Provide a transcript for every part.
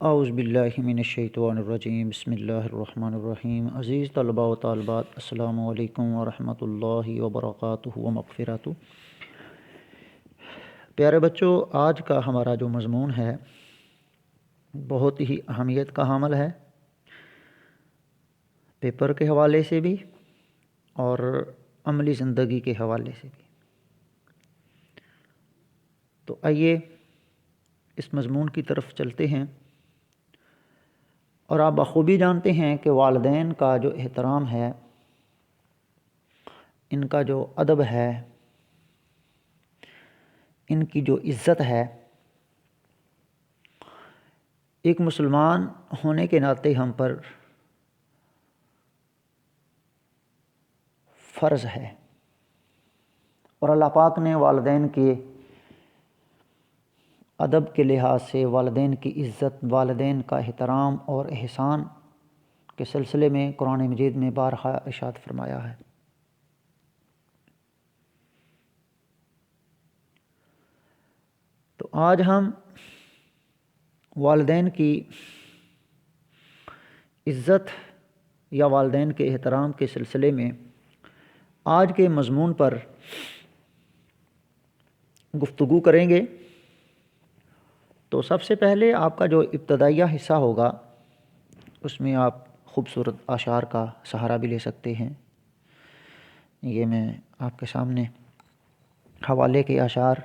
اعوذ باللہ من الشیطان الرجیم، بسم اللہ الرحمن الرحیم۔ عزیز طلباء و طالبات، السلام علیکم ورحمۃ اللہ وبرکاتہ و مغفراتہ۔ پیارے بچوں، آج کا ہمارا جو مضمون ہے بہت ہی اہمیت کا حامل ہے، پیپر کے حوالے سے بھی اور عملی زندگی کے حوالے سے بھی۔ تو آئیے اس مضمون کی طرف چلتے ہیں۔ اور آپ بخوبی جانتے ہیں کہ والدین کا جو احترام ہے، ان کا جو ادب ہے، ان کی جو عزت ہے، ایک مسلمان ہونے کے ناطے ہم پر فرض ہے۔ اور اللہ پاک نے والدین کے ادب کے لحاظ سے، والدین کی عزت، والدین کا احترام اور احسان کے سلسلے میں قرآن مجید میں بارہا ارشاد فرمایا ہے۔ تو آج ہم والدین کی عزت یا والدین کے احترام کے سلسلے میں آج کے مضمون پر گفتگو کریں گے۔ تو سب سے پہلے آپ کا جو ابتدائیہ حصہ ہوگا اس میں آپ خوبصورت اشعار کا سہارا بھی لے سکتے ہیں۔ یہ میں آپ کے سامنے حوالے کے اشعار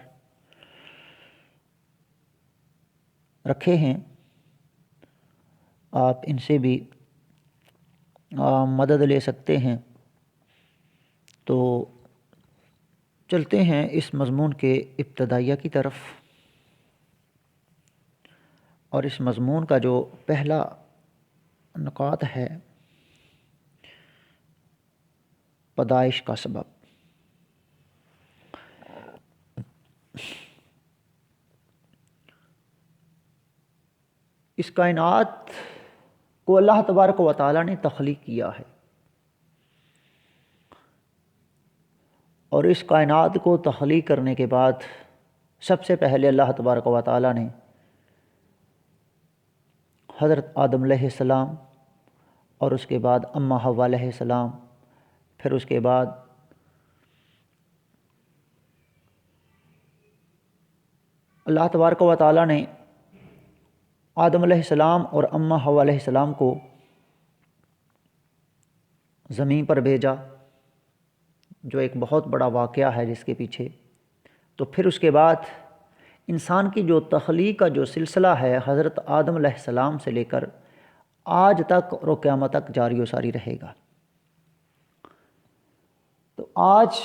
رکھے ہیں، آپ ان سے بھی مدد لے سکتے ہیں۔ تو چلتے ہیں اس مضمون کے ابتدائیہ کی طرف۔ اور اس مضمون کا جو پہلا نکات ہے، پیدائش کا سبب۔ اس کائنات کو اللہ تبارک و تعالیٰ نے تخلیق کیا ہے، اور اس کائنات کو تخلیق کرنے کے بعد سب سے پہلے اللہ تبارک و تعالیٰ نے حضرت آدم علیہ السلام، اور اس کے بعد اماں حوا علیہ السلام، پھر اس کے بعد اللہ تبارک و تعالیٰ نے آدم علیہ السلام اور اماں حوا علیہ السلام کو زمین پر بھیجا، جو ایک بہت بڑا واقعہ ہے جس کے پیچھے۔ تو پھر اس کے بعد انسان کی جو تخلیق کا جو سلسلہ ہے، حضرت آدم علیہ السلام سے لے کر آج تک اور قیامت تک جاری و ساری رہے گا۔ تو آج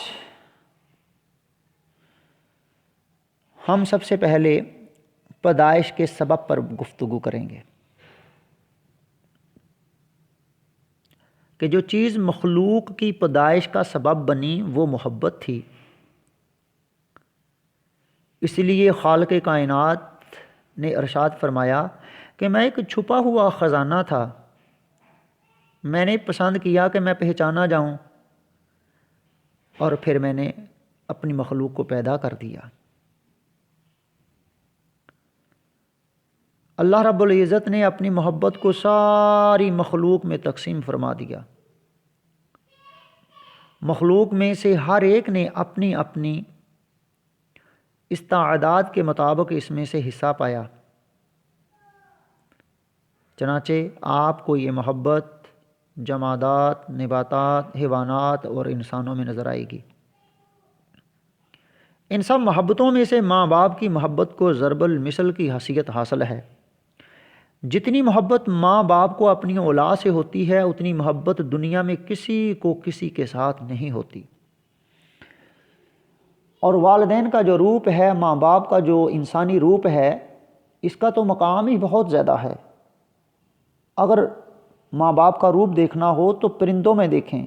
ہم سب سے پہلے پیدائش کے سبب پر گفتگو کریں گے کہ جو چیز مخلوق کی پیدائش کا سبب بنی وہ محبت تھی۔ اس لیے خالق کائنات نے ارشاد فرمایا کہ میں ایک چھپا ہوا خزانہ تھا، میں نے پسند کیا کہ میں پہچانا جاؤں، اور پھر میں نے اپنی مخلوق کو پیدا کر دیا۔ اللہ رب العزت نے اپنی محبت کو ساری مخلوق میں تقسیم فرما دیا۔ مخلوق میں سے ہر ایک نے اپنی اپنی استعداد کے مطابق اس میں سے حصہ پایا۔ چنانچہ آپ کو یہ محبت جمادات، نباتات، حیوانات اور انسانوں میں نظر آئے گی۔ ان سب محبتوں میں سے ماں باپ کی محبت کو ضرب المثل کی حیثیت حاصل ہے۔ جتنی محبت ماں باپ کو اپنی اولاد سے ہوتی ہے، اتنی محبت دنیا میں کسی کو کسی کے ساتھ نہیں ہوتی۔ اور والدین کا جو روپ ہے، ماں باپ کا جو انسانی روپ ہے، اس کا تو مقام ہی بہت زیادہ ہے۔ اگر ماں باپ کا روپ دیکھنا ہو تو پرندوں میں دیکھیں،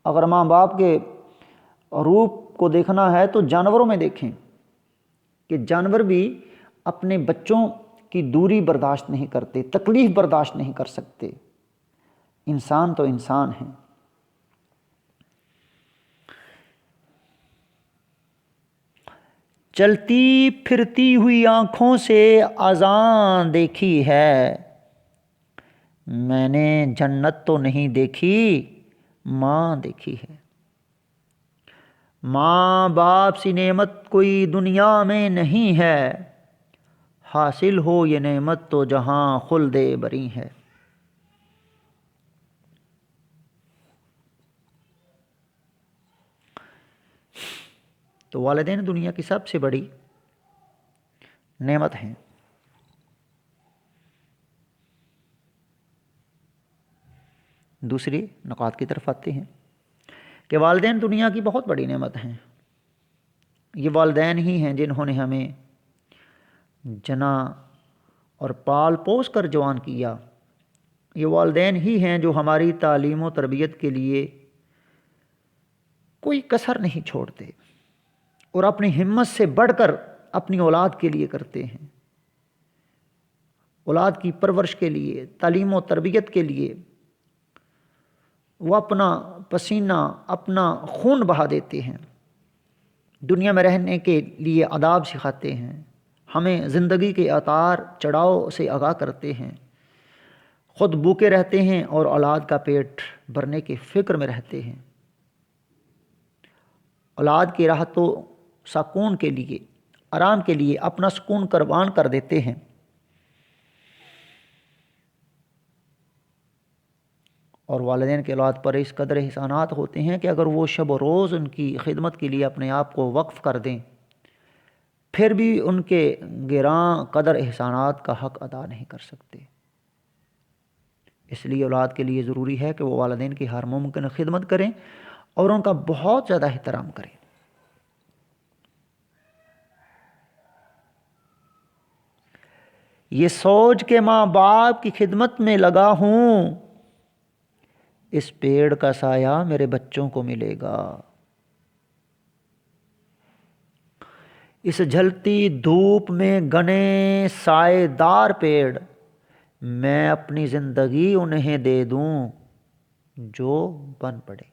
اگر ماں باپ کے روپ کو دیکھنا ہے تو جانوروں میں دیکھیں کہ جانور بھی اپنے بچوں کی دوری برداشت نہیں کرتے، تکلیف برداشت نہیں کر سکتے۔ انسان تو انسان ہیں۔ چلتی پھرتی ہوئی آنکھوں سے اذان دیکھی ہے، میں نے جنت تو نہیں دیکھی، ماں دیکھی ہے۔ ماں باپ سی نعمت کوئی دنیا میں نہیں ہے، حاصل ہو یہ نعمت تو جہاں خلد بری ہے۔ تو والدین دنیا کی سب سے بڑی نعمت ہیں۔ دوسری نکات کی طرف آتے ہیں کہ والدین دنیا کی بہت بڑی نعمت ہیں۔ یہ والدین ہی ہیں جنہوں نے ہمیں جنا اور پال پوس کر جوان کیا۔ یہ والدین ہی ہیں جو ہماری تعلیم و تربیت کے لیے کوئی کسر نہیں چھوڑتے اور اپنی ہمت سے بڑھ کر اپنی اولاد کے لیے کرتے ہیں۔ اولاد کی پرورش کے لیے، تعلیم و تربیت کے لیے وہ اپنا پسینہ، اپنا خون بہا دیتے ہیں، دنیا میں رہنے کے لیے آداب سکھاتے ہیں، ہمیں زندگی کے اتار چڑھاؤ سے آگاہ کرتے ہیں، خود بھوکے رہتے ہیں اور اولاد کا پیٹ بھرنے کی فکر میں رہتے ہیں۔ اولاد کی راحت و سکون کے لیے، آرام کے لیے اپنا سکون قربان کر دیتے ہیں۔ اور والدین کے اولاد پر اس قدر احسانات ہوتے ہیں کہ اگر وہ شب و روز ان کی خدمت کے لیے اپنے آپ کو وقف کر دیں، پھر بھی ان کے گراں قدر احسانات کا حق ادا نہیں کر سکتے۔ اس لیے اولاد کے لیے ضروری ہے کہ وہ والدین کی ہر ممکن خدمت کریں اور ان کا بہت زیادہ احترام کریں۔ یہ سوچ کے ماں باپ کی خدمت میں لگا ہوں، اس پیڑ کا سایہ میرے بچوں کو ملے گا۔ اس جھلتی دھوپ میں گھنے سائے دار پیڑ، میں اپنی زندگی انہیں دے دوں جو بن پڑے۔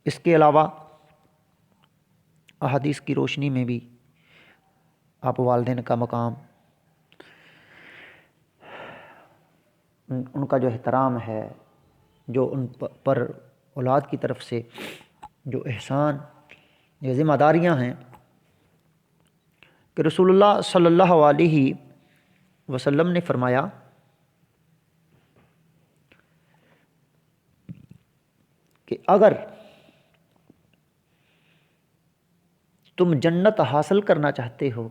اس کے علاوہ احادیث کی روشنی میں بھی آپ والدین کا مقام، ان کا جو احترام ہے، جو ان پر اولاد کی طرف سے جو احسان یا ذمہ داریاں ہیں، کہ رسول اللہ صلی اللہ علیہ وسلم نے فرمایا کہ اگر تم جنت حاصل کرنا چاہتے ہو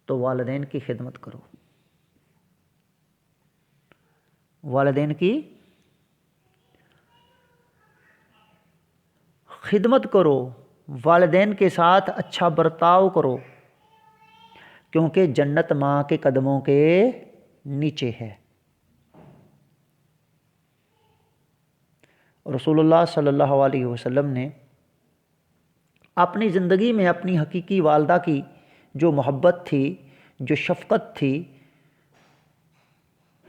تو والدین کی خدمت کرو۔ والدین کی خدمت کرو، والدین کے ساتھ اچھا برتاؤ کرو، کیونکہ جنت ماں کے قدموں کے نیچے ہے۔ رسول اللہ صلی اللہ علیہ وسلم نے اپنی زندگی میں اپنی حقیقی والدہ کی جو محبت تھی، جو شفقت تھی،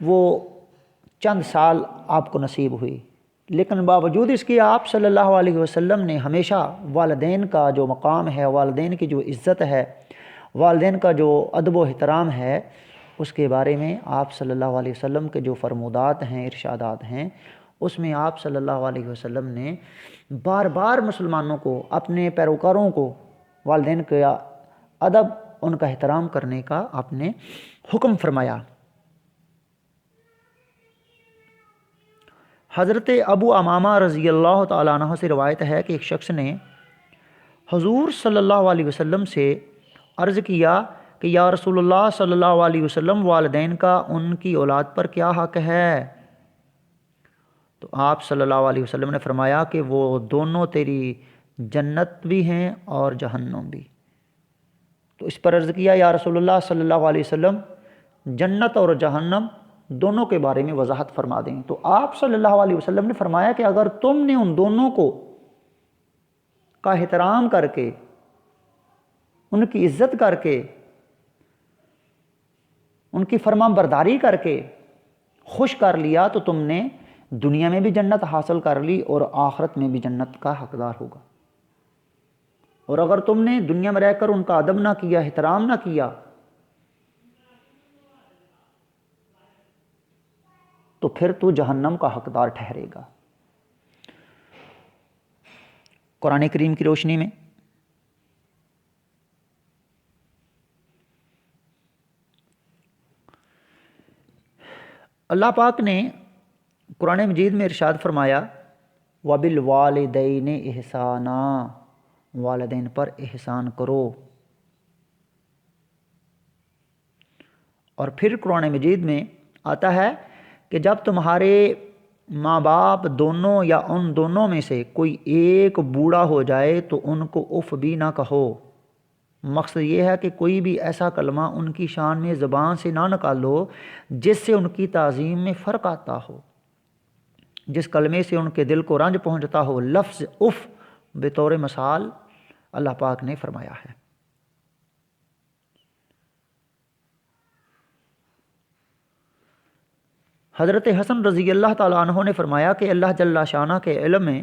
وہ چند سال آپ کو نصیب ہوئی، لیکن باوجود اس کے آپ صلی اللہ علیہ وسلم نے ہمیشہ والدین کا جو مقام ہے، والدین کی جو عزت ہے، والدین کا جو ادب و احترام ہے، اس کے بارے میں آپ صلی اللہ علیہ وسلم کے جو فرمودات ہیں، ارشادات ہیں، اس میں آپ صلی اللہ علیہ وسلم نے بار بار مسلمانوں کو، اپنے پیروکاروں کو والدین کا ادب، ان کا احترام کرنے کا آپ نے حکم فرمایا۔ حضرت ابو امامہ رضی اللہ تعالیٰ عنہ سے روایت ہے کہ ایک شخص نے حضور صلی اللہ علیہ وسلم سے عرض کیا کہ یا رسول اللہ صلی اللہ علیہ وسلم، والدین کا ان کی اولاد پر کیا حق ہے؟ تو آپ صلی اللہ علیہ وسلم نے فرمایا کہ وہ دونوں تیری جنت بھی ہیں اور جہنم بھی۔ تو اس پر عرض کیا یا رسول اللہ صلی اللہ علیہ وسلم، جنت اور جہنم دونوں کے بارے میں وضاحت فرما دیں۔ تو آپ صلی اللہ علیہ وسلم نے فرمایا کہ اگر تم نے ان دونوں کو کا احترام کر کے، ان کی عزت کر کے، ان کی فرما برداری کر کے خوش کر لیا، تو تم نے دنیا میں بھی جنت حاصل کر لی اور آخرت میں بھی جنت کا حقدار ہوگا۔ اور اگر تم نے دنیا میں رہ کر ان کا ادب نہ کیا، احترام نہ کیا، تو پھر تو جہنم کا حقدار ٹھہرے گا۔ قرآن کریم کی روشنی میں اللہ پاک نے قرآن مجید میں ارشاد فرمایا وَبِالْوَالِدَيْنِ احسانا، والدین پر احسان کرو۔ اور پھر قرآن مجید میں آتا ہے کہ جب تمہارے ماں باپ دونوں یا ان دونوں میں سے کوئی ایک بوڑھا ہو جائے تو ان کو اف بھی نہ کہو۔ مقصد یہ ہے کہ کوئی بھی ایسا کلمہ ان کی شان میں زبان سے نہ نکالو جس سے ان کی تعظیم میں فرق آتا ہو، جس کلمے سے ان کے دل کو رنج پہنچتا ہو۔ لفظ اف بطور مثال اللہ پاک نے فرمایا ہے۔ حضرت حسن رضی اللہ تعالیٰ عنہ نے فرمایا کہ اللہ جل شانہ کے علم میں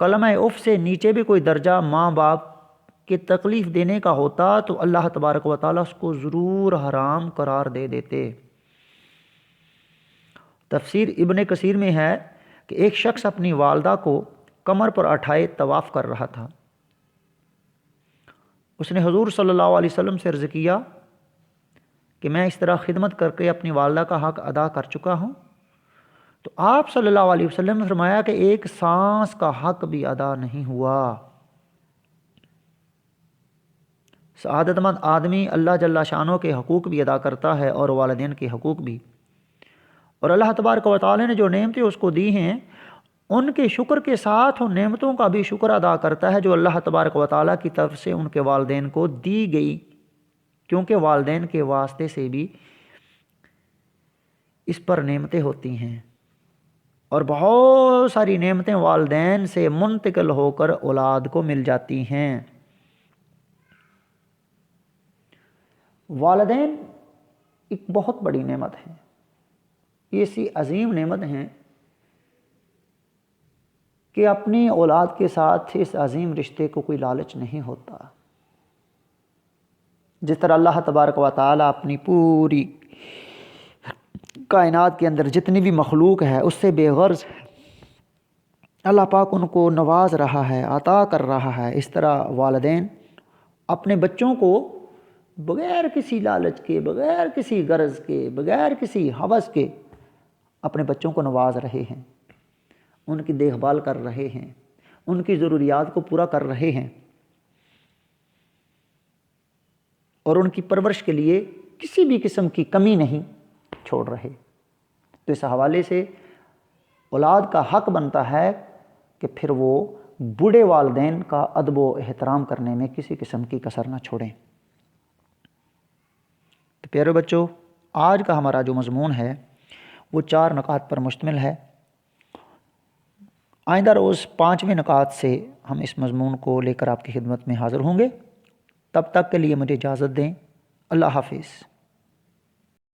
کلمہ اف سے نیچے بھی کوئی درجہ ماں باپ کی تکلیف دینے کا ہوتا تو اللہ تبارک و تعالیٰ اس کو ضرور حرام قرار دے دیتے۔ تفسیر ابن کثیر میں ہے کہ ایک شخص اپنی والدہ کو کمر پر اٹھائے طواف کر رہا تھا۔ اس نے حضور صلی اللہ علیہ وسلم سے عرض کیا کہ میں اس طرح خدمت کر کے اپنی والدہ کا حق ادا کر چکا ہوں۔ تو آپ صلی اللہ علیہ وسلم نے فرمایا کہ ایک سانس کا حق بھی ادا نہیں ہوا۔ سعادت مند آدمی اللہ جل شانہ کے حقوق بھی ادا کرتا ہے اور والدین کے حقوق بھی، اور اللہ تبارک و تعالی نے جو نعمتیں اس کو دی ہیں ان کے شکر کے ساتھ ان نعمتوں کا بھی شکر ادا کرتا ہے جو اللہ تبارک و تعالیٰ کی طرف سے ان کے والدین کو دی گئی، کیونکہ والدین کے واسطے سے بھی اس پر نعمتیں ہوتی ہیں، اور بہت ساری نعمتیں والدین سے منتقل ہو کر اولاد کو مل جاتی ہیں۔ والدین ایک بہت بڑی نعمت ہے، ایسی عظیم نعمت ہیں کہ اپنی اولاد کے ساتھ اس عظیم رشتے کو کوئی لالچ نہیں ہوتا۔ جس طرح اللہ تبارک و تعالیٰ اپنی پوری کائنات کے اندر جتنی بھی مخلوق ہے اس سے بے غرض ہے، اللہ پاک ان کو نواز رہا ہے، عطا کر رہا ہے، اس طرح والدین اپنے بچوں کو بغیر کسی لالچ کے، بغیر کسی غرض کے، بغیر کسی ہوس کے اپنے بچوں کو نواز رہے ہیں، ان کی دیکھ بھال کر رہے ہیں، ان کی ضروریات کو پورا کر رہے ہیں، اور ان کی پرورش کے لیے کسی بھی قسم کی کمی نہیں چھوڑ رہے۔ تو اس حوالے سے اولاد کا حق بنتا ہے کہ پھر وہ بوڑھے والدین کا ادب و احترام کرنے میں کسی قسم کی کسر نہ چھوڑیں۔ تو پیارے بچوں، آج کا ہمارا جو مضمون ہے وہ 4 نکات پر مشتمل ہے۔ آئندہ روز 5ویں نکات سے ہم اس مضمون کو لے کر آپ کی خدمت میں حاضر ہوں گے۔ تب تک کے لیے مجھے اجازت دیں۔ اللہ حافظ۔